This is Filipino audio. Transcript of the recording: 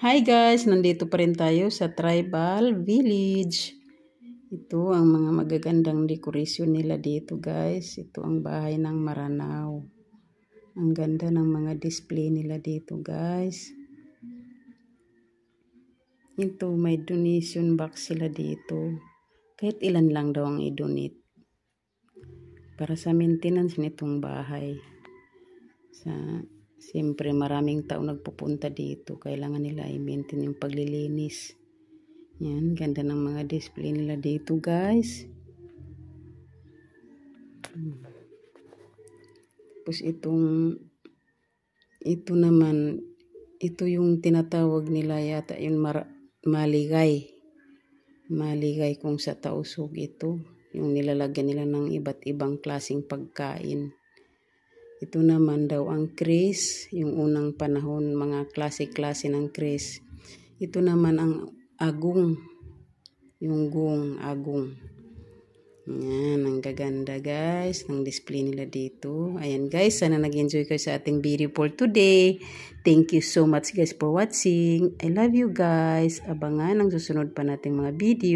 Hi guys! Nandito pa rin tayo sa Tribal Village. Ito ang mga magagandang dekorasyon nila dito guys. Ito ang bahay ng Maranao. Ang ganda ng mga display nila dito guys. Ito may donation box sila dito. Kahit ilan lang daw ang i-donate. Para sa maintenance nitong bahay. Siyempre maraming tao nagpupunta dito. Kailangan nila i-maintain yung paglilinis. Yan, ganda ng mga display nila dito guys. Tapos ito naman, ito yung tinatawag nila yata yung maligay. Maligay kung sa Tausug ito. Yung nilalagyan nila ng iba't ibang klaseng pagkain. Ito naman daw ang Chris, yung unang panahon, mga klase-klase ng Chris. Ito naman ang agong, yung agong. Yan, ang gaganda guys, ng display nila dito. Ayan guys, sana nag-enjoy kayo sa ating video for today. Thank you so much guys for watching. I love you guys. Abangan ang susunod pa nating mga video.